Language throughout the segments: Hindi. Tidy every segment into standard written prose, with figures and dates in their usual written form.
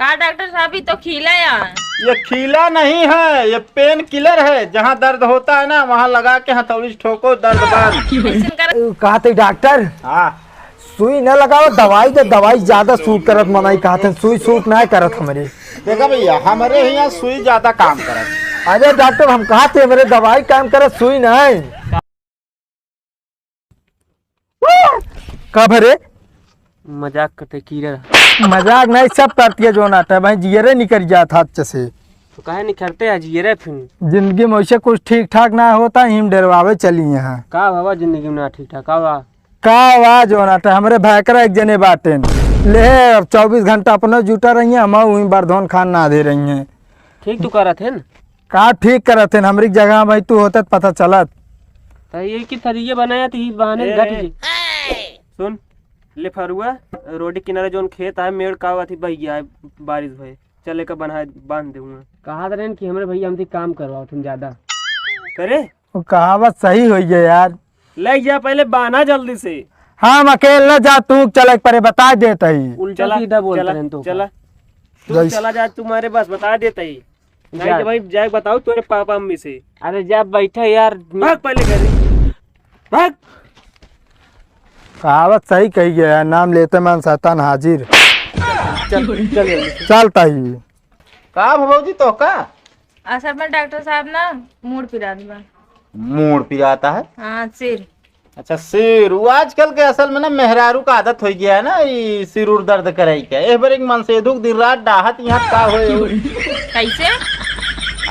कहा डॉक्टर साहब, तो खीला यार। ये खीला नहीं है, ये पेन किलर है। जहाँ दर्द होता है ना वहाँ लगा के हथौड़ी से ठोको, दर्द बंद। कहा थे डॉक्टर हाँ सुई न लगाओ, दवाई दे, दवाई ज्यादा सूट करत मनाई। कहा थे सुई सूट ना करत हमरे। देखा भैया, हमारे यहाँ सुई ज्यादा काम करत। अरे डॉक्टर हम कहा थे मेरे दवाई काम करत सुई नहीं। कब रे मजाक करते कीड़ा मजाक नहीं, सब करती है जो नाटा भाई जियरे निकल जाता अच्छे से। तो काहे नहीं करते आज ये रे फिर जिंदगी में वैसे कुछ ठीक ठाक ना होता, हिम डरवावे चली यहाँ। का बाबा जिंदगी में ना ठीक ठाक का का आवाज हो नाटा हमरे भैकरा एक जने बाटे ले 24 घंटा अपना जुटा रही है। हम वही बरधोन खान ना दे रही है। ठीक तो करत है न का ठीक करत है हमरी जगह भाई तू होता पता चलत। तो ये की तरीके बनाया थी बहाने घट जी। सुन ले फरुआ रोड किनारे जोन खेत है मेड़ का हुआ थी बह गया है बारिश भय चले का बना बांध दूंगा। कहा रहे कि हमरे भैया हमसे काम करवाओ तुम ज्यादा करे। वो कहावत सही हुई है यार। ले जा पहले बाना जल्दी से। हम अकेले जा, तू चले परे बता देता ही। उल्टा सीधा बोलते हैं तो चला तू चला जा, तुम्हारे बस बता देता ही नहीं कि भाई जाए बताओ तेरे पापा मम्मी से। अरे जा बैठा यार, भाग पहले करे भाग। कहावत सही कही गया है, नाम लेते मन शैतान हाजिर। चलता ही का भौजी तो का असल में डॉक्टर साहब ना मूड पिरा दिया। मूड पिराता है। हाँ सिर। अच्छा सिर, वो आजकल के असल में ना मेहरारू का आदत हो गया है ना, ये सिर उर दर्द करे के। एक बार एक मन से दुख दिन रात डाहत यहाँ का हो। कैसे?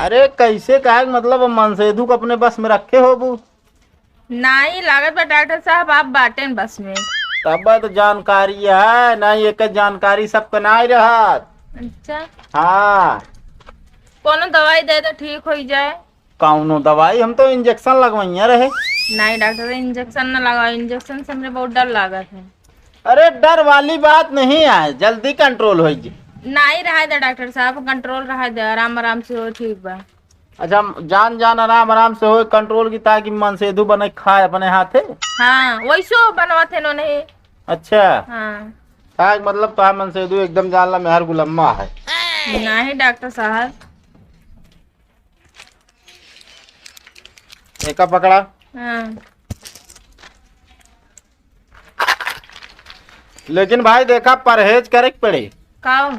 अरे कैसे का मतलब मन से दुख अपने बस में रखे हो बू नहीं लागत बा डॉक्टर साहब, आप बाटे न बस में। तब तो जानकारी है ना, एक जानकारी सबका नहीं रहा। अच्छा हाँ कोनो दवाई दे तो ठीक हो जाए। कौनो दवाई, हम तो इंजेक्शन लगवाइया रहे। नहीं डॉक्टर इंजेक्शन न लगाओ, इंजेक्शन से मुझे बहुत डर लागत है। अरे डर वाली बात नहीं है, जल्दी कंट्रोल हो जी। नहीं रहा दे डॉक्टर साहब, कंट्रोल रहा दे, आराम आराम से हो ठीक बा। अच्छा जान जान आराम आराम से हो कंट्रोल की, ताकि मन से दू बने खाए अपने हाथे। हाँ वैसो बनवाते इन्होंने। अच्छा हाँ हाँ, मतलब तो मन से दू एकदम जानला मेहर गुलम्मा है। नहीं डॉक्टर साहब। एक पकड़ा। हाँ लेकिन भाई देखा परहेज करे के पड़े। काओ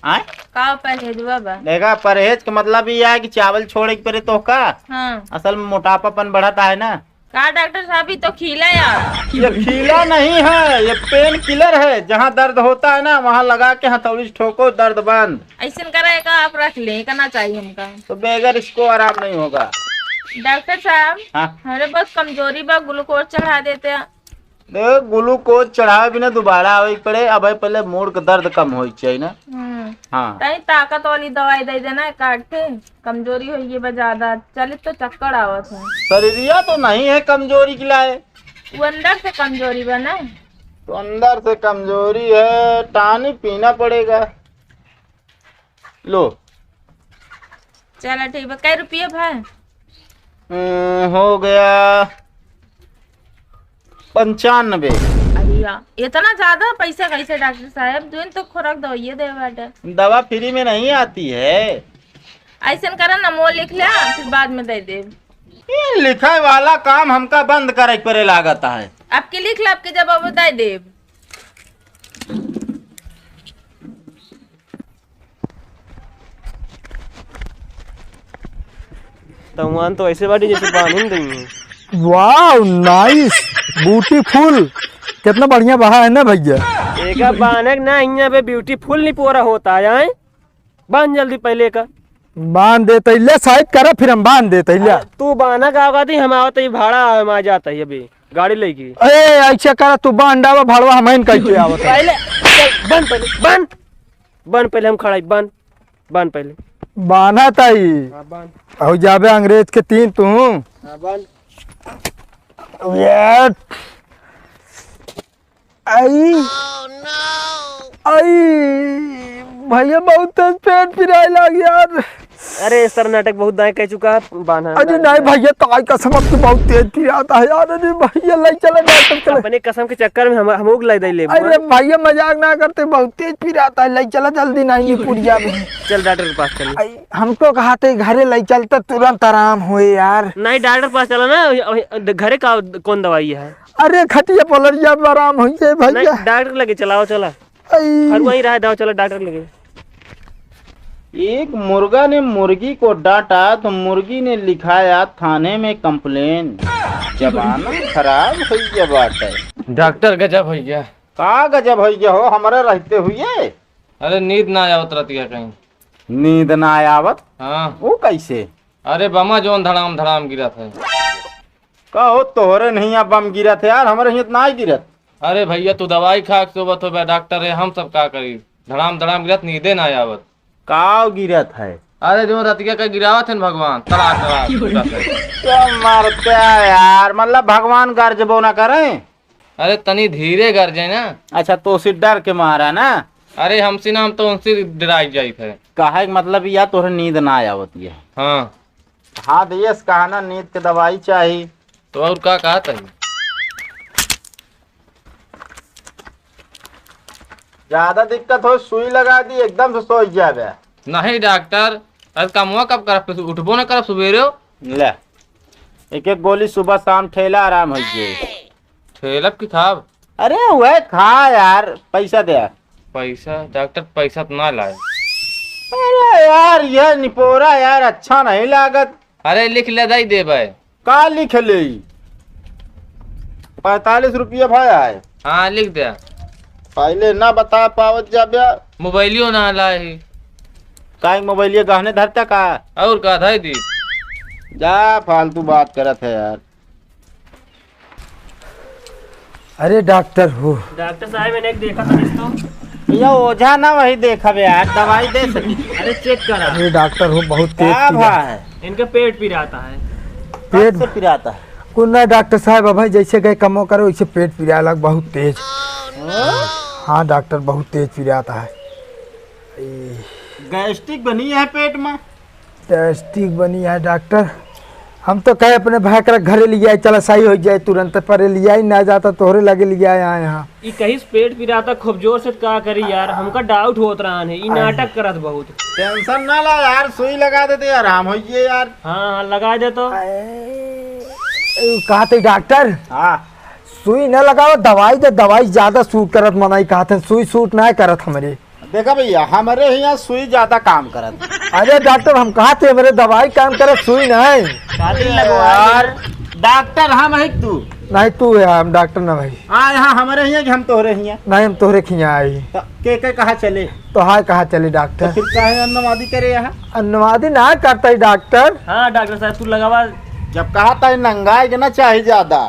आए काओ परहेज बा। देखा परहेज का मतलब ये है कि चावल छोड़े के पड़े तो का हाँ असल में मोटापापन बढ़ता है ना। कहा डॉक्टर साहब, तो खीला यार। ये खीला नहीं है, ये पेन किलर है। जहाँ दर्द होता है ना वहाँ लगा के हथौड़ी से ठोको, दर्द बंद। ऐसे करेगा आप रख ले, करना चाहिए हमका। तो बेगर इसको आराम नहीं होगा। डॉक्टर साहब हाँ हमारे बहुत कमजोरी बा, ग्लूकोज चढ़ा देते हैं। देख ग्लूकोज चढ़ावे बिना दोबारा आवे के पड़े। अब पहले मूड का दर्द कम हो चाहिए ना। हाँ कहीं ताकत वाली दवाई दे देना काट के, कमजोरी हुई है ज्यादा, चले तो चक्कर आवत है। शरीरिया तो नहीं है कमजोरी के लाए, वो अंदर से कमजोरी बना। तो अंदर से कमजोरी है, टानी पीना पड़ेगा। लो चलो ठीक है, कै रुपये भाई? हो गया 95। अरे इतना ज्यादा पैसा कैसे डॉक्टर साहब? दिन तो खुराक दवाइए दे बाटे। दवा फ्री में नहीं आती है। ऐसा करा ना, मोल लिख लिया फिर बाद में दे दे। ये लिखा वाला काम हमका बंद करे पड़े लागता है। आपके लिख ला, आपके जवाब बता दे। तो ऐसे बाटी जैसे बांध देंगे। वाह नाइस ब्यूटीफुल, कितना बढ़िया बहा है ना भैया। एक बाने ना यहाँ पे ब्यूटीफुल नहीं पूरा होता है। बांध जल्दी पहले का बांध देते ले, साइड करा फिर हम बांध देते ले। तू बाना का आगा थी हम आवत भाड़ा हम आ जाता है अभी गाड़ी लेगी। ए ऐसा करा तू बांध डावा भाड़वा हम कैसे आवत पहले बन पहले बन पहले हम खड़ा बन पहले बाना ताई। बन और जाबे अंग्रेज के 3 तू। बन यार आई आई भैया बहुत पेट पिराए लग यार। अरे इस तरह नाटक बहुत दाएं कह चुका है, बांधा। अरे नहीं भैया ताई कसम अब तो बहुत तेज पिराता है यार। अरे भैया ले चला डॉक्टर चला। अपने कसम के चक्कर में हम लोग लाई दे ले। अरे भैया मजाक ना करते, बहुत तेज पिराता है, ले चला जल्दी नहीं पुड़िया में। चल डॉक्टर के पास चल। हमको कहा थे घरे ले चलते तुरंत आराम हुए यार। नहीं डॉक्टर के पास चला ना, घरे का कौन दवाई है? अरे खटिया पलरिया में आराम हुई भैया। डॉक्टर लगे चलाओ चला, और वहीं रहा दवा, चलो डॉक्टर लगे। एक मुर्गा ने मुर्गी को डांटा तो मुर्गी ने लिखाया थाने में कंप्लेन। जमाना खराब हो गया बात है। डॉक्टर गजब हो गया। का गजब हो गया हो हमारे रहते हुए? अरे नींद ना आवत रहती है कहीं। नींद ना आवत? हाँ। वो कैसे? अरे बमा जोन धड़ाम धड़ाम गिरा था। कहो तोहरे नहीं अब बम गिरा थे यार, हमारे यहाँ ना गिरत। अरे भैया तू दवाई खा के सोबत हो, डॉक्टर है, हम सब का करी। धड़ाम धड़ाम गिरत, नींदे ना आवत। काव गिरत है? अरे जो रतिया का गिरावत है न भगवान, तड़ा तड़ा क्या मरते हैं यार, मतलब भगवान गर्जबो ना करें। अरे तनी धीरे कर जाए ना। अच्छा तो उसी डर के मारा ना? अरे हमसे नाम तो उनसे डराई जाई थे। कहा मतलब या तोहरे नींद ना आवती है? हाँ हाँ दिए कहा ना नींद के दवाई चाहिए तो और का कहा था? ज्यादा दिक्कत हो सुई लगा दी एकदम से सो जाए। नहीं डॉक्टर, अरे कमुआ कब कर उठबो ना कर सवेरे। ले एक एक गोली सुबह शाम ठेला आराम हो गए। ठेलब की खाब? अरे वह खा यार, पैसा दे। पैसा? डॉक्टर पैसा तो ना लाए। अरे यार यह निपोरा यार अच्छा नहीं लागत। अरे लिख ले दई देबे। का लिख ले? 45 रुपया भाया है। हाँ लिख दे। पहले ना बता पावत जाबे। मोबाइलियो ना लाए। का मोबाइलिया गहने धरता का? और का था दी? जा फालतू बात करत है यार। अरे डॉक्टर हो? डॉक्टर साहब मैंने एक देखा था इसको। भैया ओझा ना वही देखा बे यार, दवाई दे सकी। अरे चेक करा। अरे डॉक्टर हो बहुत तेज क्या भाई? इनका पेट पिराता है। पेट से पिराता है? कुछ ना डॉक्टर साहब, अब जैसे गए कमो करो वैसे पेट पिरा लग बहुत तेज। हाँ डॉक्टर बहुत तेज पिराता है। गैस्ट्रिक बनी है पेट में? गैस्ट्रिक बनी है डॉक्टर। हम तो कहे अपने भाई कर घरे ले आए, चला सही हो जाए तुरंत। पर लिया ही ना जाता तोहरे लगे लिया यहाँ। ई कहीं पेट पिराता खूब जोर से का करी यार, हमका डाउट होत रहा है। ई नाटक करत बहुत। टेंशन ना ला यार, सुई लगा देते आराम हो जाए यार। हाँ लगा दे तो। कहा थे डॉक्टर हाँ सुई न लगाओ, दवाई दे, दवाई ज्यादा सूट करत मनाई। कहा थे सुई सूट ना करत हमारे। देखा भैया हमारे यहाँ सुई ज्यादा काम करत। अरे डॉक्टर हम कहा थे मेरे दवाई काम करत सुई नहीं। यार डॉक्टर हम है तू? नहीं तू है, हम डॉक्टर ना भाई। हाँ यहाँ हमारे यहाँ कि हम तोहरे यहाँ? नहीं हम तोहरे खिया आई। तो के कहा चले? तो हाँ कहा चले डॉक्टर। तो फिर काहे अन्नवादी करे यहाँ? अन्नवादी ना करता डॉक्टर। हाँ डॉक्टर साहब तू लगावा। जब कहा था नंगाई के ना चाहिए ज्यादा।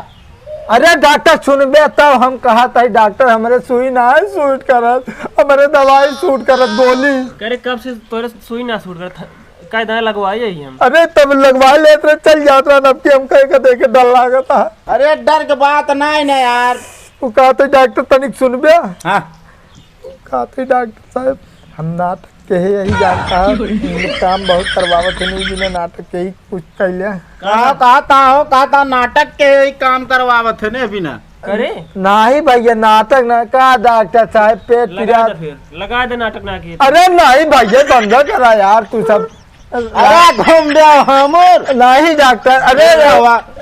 अरे डॉक्टर सुनबे तब हम कहा था डॉक्टर हमारे सुई ना सूट करत, हमारे दवाई सूट करत गोली। करे कब से तोरे सुई ना सूट करत? का दाएं लगवाई है हम। अरे तब लगवा लेते चल जाता ना, अब हम कह के देखे डर लागता। अरे डर के बात ना है ना यार। वो कहते डॉक्टर तनिक सुनबे। हाँ कहते डॉक्टर साहब हम नाटक के ही यही जानता है, काम बहुत करवावत है नहीं बिना नाटक के ही कुछ कैले। कहा नाटक के ही काम करवावत है ने बिना करे। नहीं भैया नाटक ना का डॉक्टर साहब पेट लगा पिरा। दे फिर, लगा दे नाटक ना किए। अरे नहीं भैया बंद करा यार तू सब। अरे घूम दे हमर। नहीं डॉक्टर। अरे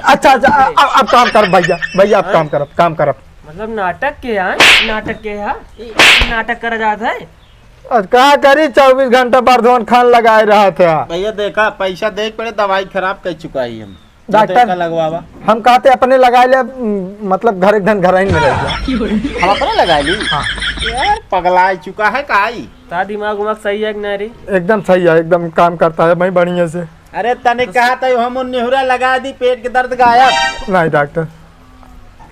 अच्छा अच्छा अब काम कर भैया, भैया अब काम कर। मतलब नाटक के यहाँ, नाटक के यहाँ नाटक करा जाता है। कहा करी 24 घंटा बर्धमान खान लगाए रहा था। भैया देखा पैसा देख पड़े, दवाई खराब कर चुका है हम डॉक्टर लगवावा। हम कहते अपने लगा ले, मतलब घर एकदम घर में रह गया। हम अपने लगा ली। हाँ। यार पगला चुका है काई। ता दिमाग उमाग सही है कि नहीं रे? एकदम सही है, एकदम काम करता है भाई बढ़िया से। अरे तने कहा था हम नेहुरा लगा दी, पेट के दर्द गायब। नहीं डॉक्टर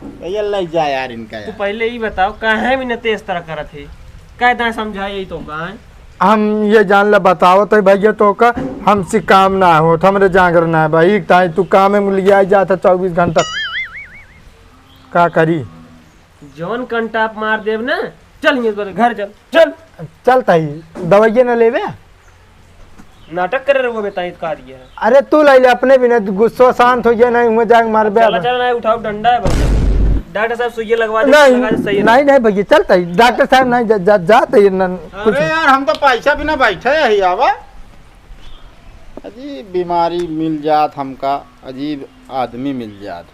भैया लग जा यार इनका तू यार। पहले ही बताओ कहे भी न तेज तरह करत है, कायदा समझाए यही तो कहा। हम ये जान ले बताओ तो भैया तो का हमसे काम ना हो, हमरे जागर ना है भाई। ताई तू काम में लिया जाता 24 घंटा का करी। जौन कंटाप मार देव ना, चल ये घर चल चल। चलता ही दवाइये न लेवे। नाटक करे रहो बेटा का दिया है। अरे तू ले ले अपने भी नहीं गुस्सा शांत हो गया नहीं हुआ जाएंगे मार बे चला चला, नहीं उठाओ, डंडा है बस। डॉक्टर साहब सुइया लगवा दे, नहीं लगा दे, सही है। नहीं नहीं भैया चलता ही डॉक्टर साहब नहीं जाते ही कुछ अरे यार हम तो पैसा बिना बैठे ही आवा। अजीब बीमारी मिल जात हमका, अजीब आदमी मिल जात।